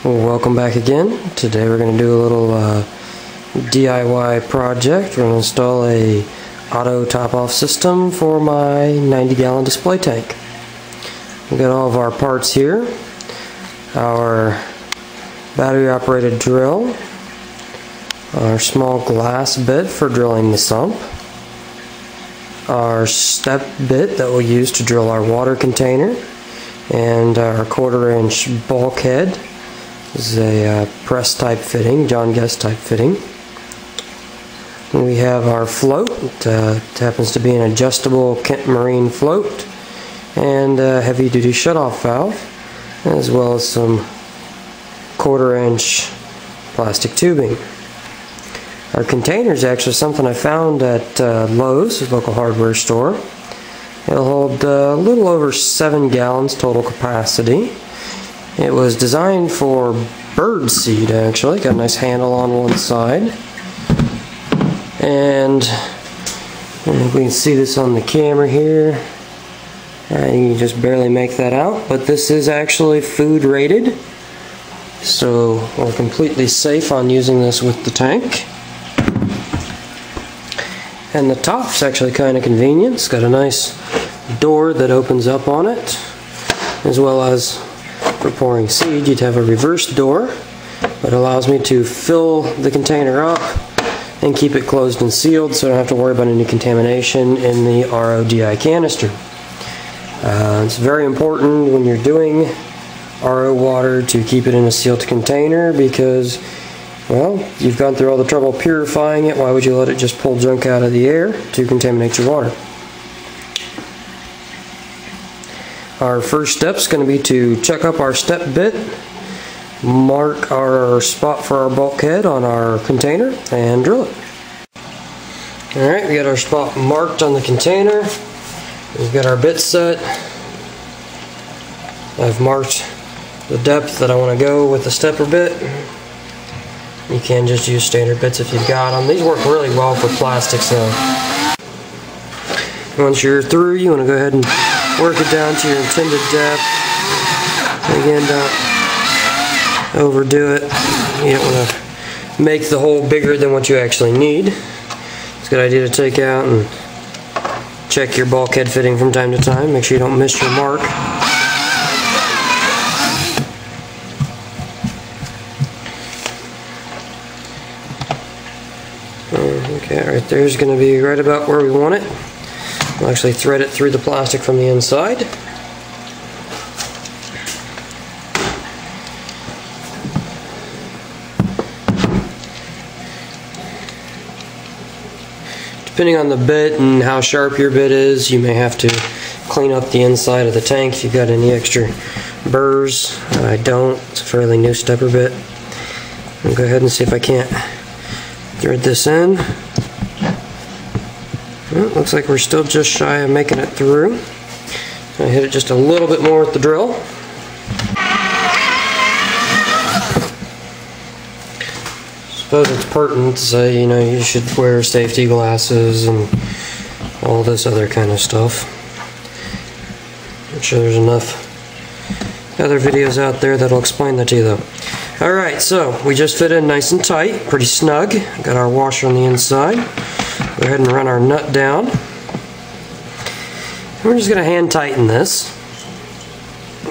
Welcome back again. Today we're going to do a little DIY project. We're going to install a auto top-off system for my 90-gallon display tank. We've got all of our parts here. Our battery-operated drill, our small glass bit for drilling the sump, our step bit that we'll use to drill our water container, and our 1/4 inch bulkhead. This is a press type fitting, John Guest type fitting. And we have our float. It happens to be an adjustable Kent Marine float, and a heavy duty shutoff valve, as well as some 1/4 inch plastic tubing. Our container is actually something I found at Lowe's, a local hardware store. It'll hold a little over 7 gallons total capacity. It was designed for bird seed, actually. Got a nice handle on one side. And I think we can see this on the camera here. You can just barely make that out, but this is actually food rated. So we're completely safe on using this with the tank. And the top's actually kind of convenient. It's got a nice door that opens up on it, as well as for pouring seed you'd have a reverse door that allows me to fill the container up and keep it closed and sealed, so I don't have to worry about any contamination in the RO/DI canister. It's very important when you're doing RO water to keep it in a sealed container because, well, you've gone through all the trouble purifying it. Why would you let it just pull junk out of the air to contaminate your water? Our first step is going to be to check up our step bit, mark our spot for our bulkhead on our container, and drill it. Alright, we got our spot marked on the container. We've got our bit set. I've marked the depth that I want to go with the stepper bit. You can just use standard bits if you've got them. These work really well for plastics though. Once you're through, you want to go ahead and work it down to your intended depth. Again, don't overdo it. You don't want to make the hole bigger than what you actually need. It's a good idea to take out and check your bulkhead fitting from time to time. Make sure you don't miss your mark. Okay, right there is going to be right about where we want it. We'll actually thread it through the plastic from the inside. Depending on the bit and how sharp your bit is, you may have to clean up the inside of the tank if you've got any extra burrs. I don't. It's a fairly new stepper bit. I'll go ahead and see if I can't thread this in. Well, looks like we're still just shy of making it through. I hit it just a little bit more with the drill. Suppose it's pertinent to say, you should wear safety glasses and all this other kind of stuff. I'm sure there's enough other videos out there that'll explain that to you though. Alright, so we just fit in nice and tight, pretty snug. Got our washer on the inside. Go ahead and run our nut down. We're just going to hand tighten this.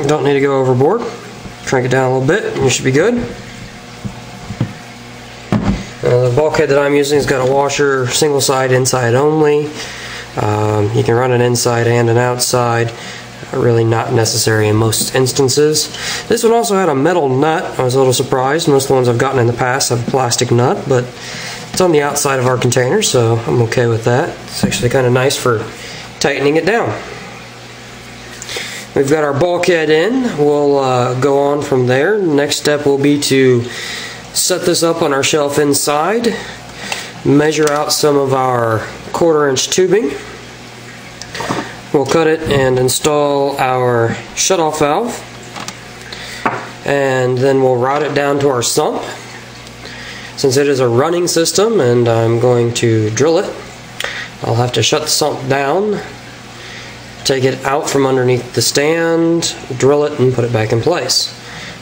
Don't need to go overboard. Crank it down a little bit and you should be good. The bulkhead that I'm using has got a washer, single side, inside only. You can run an inside and an outside. Really not necessary in most instances. This one also had a metal nut. I was a little surprised. Most of the ones I've gotten in the past have a plastic nut, but it's on the outside of our container, so I'm okay with that. It's actually kind of nice for tightening it down. We've got our bulkhead in. We'll go on from there. Next step will be to set this up on our shelf inside, measure out some of our 1/4 inch tubing. We'll cut it and install our shutoff valve, and then we'll route it down to our sump. Since it is a running system and I'm going to drill it, I'll have to shut the sump down, take it out from underneath the stand, drill it, and put it back in place.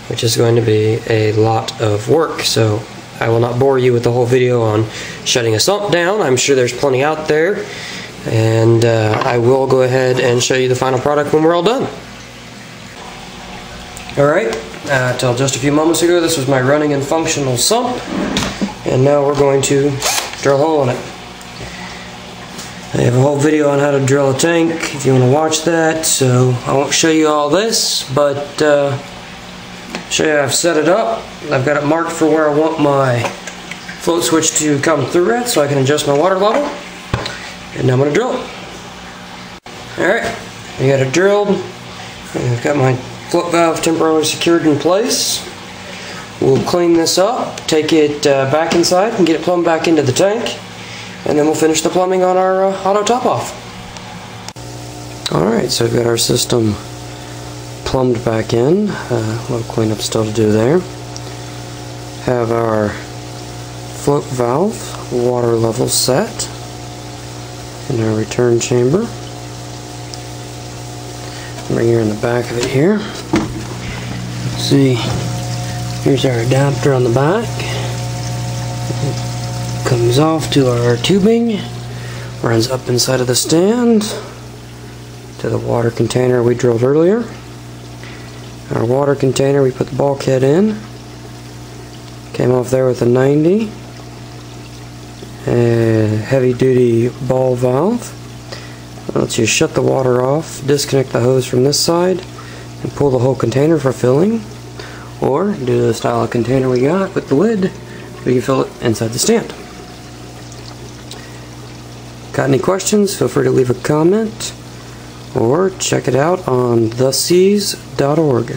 which is going to be a lot of work. So I will not bore you with the whole video on shutting a sump down. I'm sure there's plenty out there, and I will go ahead and show you the final product when we're all done. Alright, till just a few moments ago this was my running and functional sump, and now we're going to drill a hole in it. I have a whole video on how to drill a tank if you want to watch that, so I won't show you all this, but show you how I've set it up. I've got it marked for where I want my float switch to come through at so I can adjust my water level, and now I'm going to drill it. Alright, I got it drilled, I've got my float valve temporarily secured in place. We'll clean this up, take it back inside and get it plumbed back into the tank, and then we'll finish the plumbing on our auto top off. Alright, so we've got our system plumbed back in. A little cleanup still to do there. Have our float valve water level set in our return chamber. Bring her in the back of it here. See, here's our adapter on the back. It comes off to our tubing, runs up inside of the stand to the water container we drilled earlier. Our water container, we put the bulkhead in. Came off there with a 90. A heavy duty ball valve. Lets you shut the water off, disconnect the hose from this side, and pull the whole container for filling. Or do the style of container we got with the lid, we can fill it inside the stand. Got any questions? Feel free to leave a comment or check it out on theseas.org.